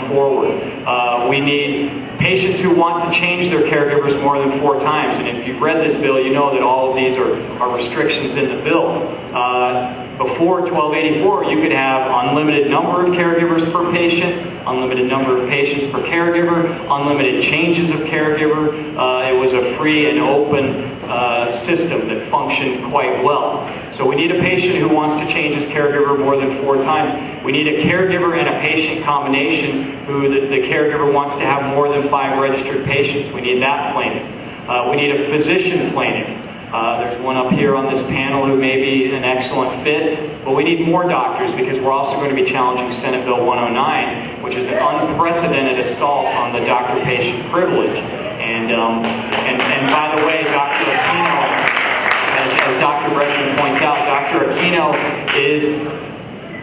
forward. We need patients who want to change their caregivers more than 4 times. And if you've read this bill, you know that all of these are restrictions in the bill. Before 1284, you could have unlimited number of caregivers per patient, unlimited number of patients per caregiver, unlimited changes of caregiver. It was a free and open system that functioned quite well. So we need a patient who wants to change his caregiver more than 4 times. We need a caregiver and a patient combination who the caregiver wants to have more than 5 registered patients. We need that plaintiff. We need a physician plaintiff. There's one up here on this panel who may be an excellent fit, but we need more doctors because we're also going to be challenging Senate Bill 109, which is an unprecedented assault on the doctor-patient privilege. And by the way, Dr. Aquino, as Dr. Bregman points out, Dr. Aquino is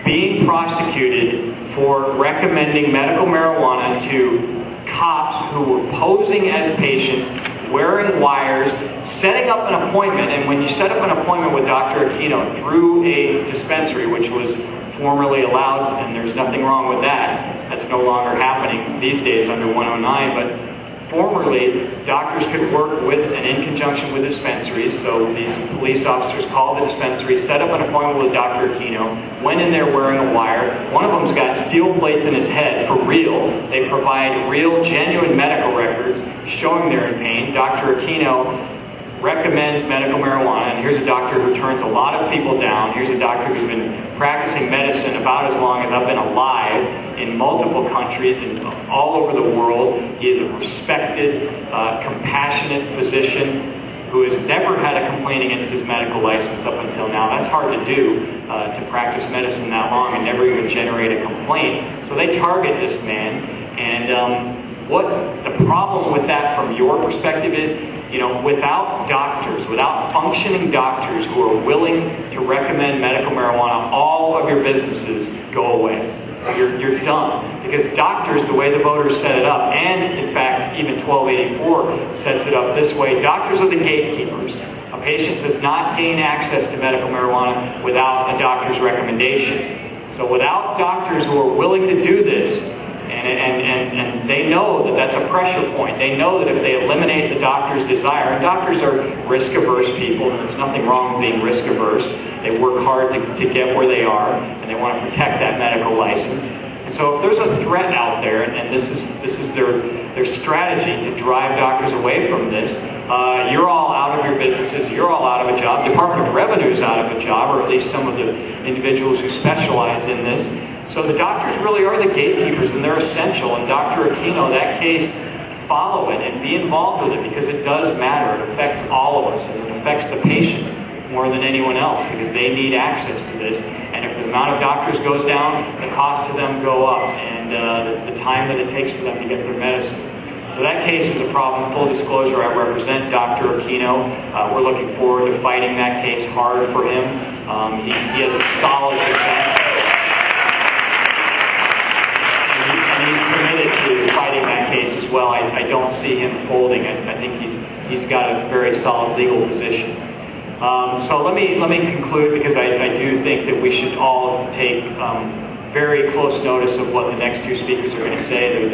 being prosecuted for recommending medical marijuana to cops who were posing as patients, wearing wires, setting up an appointment. And when you set up an appointment with Dr. Aquino through a dispensary, which was formerly allowed, and there's nothing wrong with that, that's no longer happening these days under 109, but formerly, doctors could work with and in conjunction with dispensaries. So these police officers called the dispensary, set up an appointment with Dr. Aquino, went in there wearing a wire. One of them's got steel plates in his head for real. They provide real, genuine medical records showing they're in pain. Dr. Aquino recommends medical marijuana, and here's a doctor who turns a lot of people down. Here's a doctor who's been practicing medicine about as long as I've been alive in multiple countries and all over the world. He is a respected, compassionate physician who has never had a complaint against his medical license up until now. That's hard to do, to practice medicine that long and never even generate a complaint. So they target this man, and what the problem with that from your perspective is, you know, without doctors, without functioning doctors who are willing to recommend medical marijuana, all of your businesses go away. You're done. Because doctors, the way the voters set it up, and in fact even 1284 sets it up this way, doctors are the gatekeepers. A patient does not gain access to medical marijuana without a doctor's recommendation. So without doctors who are willing to do this, and they know that that's a pressure point. They know that if they eliminate the doctor's desire, and doctors are risk-averse people, and there's nothing wrong with being risk-averse. They work hard to get where they are, and they want to protect that medical license. And so if there's a threat out there, and this is their strategy to drive doctors away from this, you're all out of your businesses, you're all out of a job. Department of Revenue is out of a job, or at least some of the individuals who specialize in this. So the doctors really are the gatekeepers, and they're essential. And Dr. Aquino, that case, follow it and be involved with it because it does matter. It affects all of us, and it affects the patients more than anyone else because they need access to this. And if the amount of doctors goes down, the cost to them go up, and the time that it takes for them to get their medicine. So that case is a problem. Full disclosure, I represent Dr. Aquino. We're looking forward to fighting that case hard for him. He has a solid defense. He's committed to fighting that case as well. I don't see him folding. I think he's got a very solid legal position. So let me conclude because I do think that we should all take very close notice of what the next 2 speakers are going to say.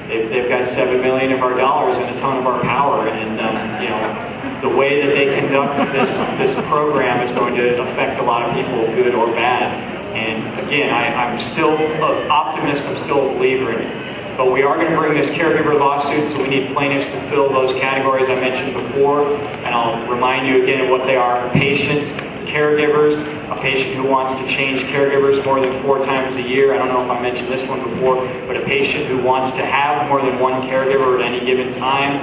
They've got $7 million of our dollars and a ton of our power, and you know, the way that they conduct this program is going to affect a lot of people, good or bad. And again, I'm still an optimist, I'm still a believer in it. But we are going to bring this caregiver lawsuit, so we need plaintiffs to fill those categories I mentioned before. And I'll remind you again of what they are. Patients, caregivers, a patient who wants to change caregivers more than 4 times a year. I don't know if I mentioned this one before, but a patient who wants to have more than 1 caregiver at any given time.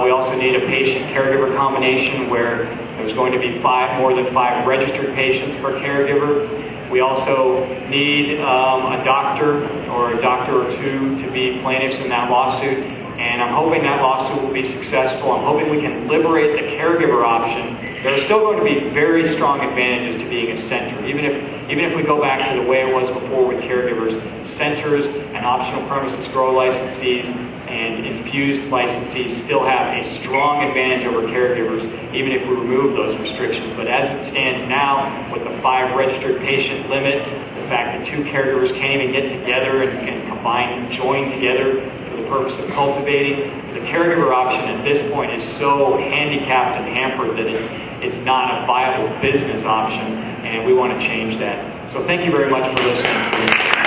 We also need a patient-caregiver combination where there's going to be more than 5 registered patients per caregiver. We also need a doctor or a doctor or 2 to be plaintiffs in that lawsuit. And I'm hoping that lawsuit will be successful. I'm hoping we can liberate the caregiver option. There are still going to be very strong advantages to being a center. Even if we go back to the way it was before with caregivers, centers and optional premises grow licensees and infused licensees still have a strong advantage over caregivers, even if we remove those restrictions. But as it stands now, with the 5 registered patient limit, the fact that 2 caregivers can't even get together and can combine, join together for the purpose of cultivating. The caregiver option at this point is so handicapped and hampered that it's not a viable business option, and we want to change that. So thank you very much for listening.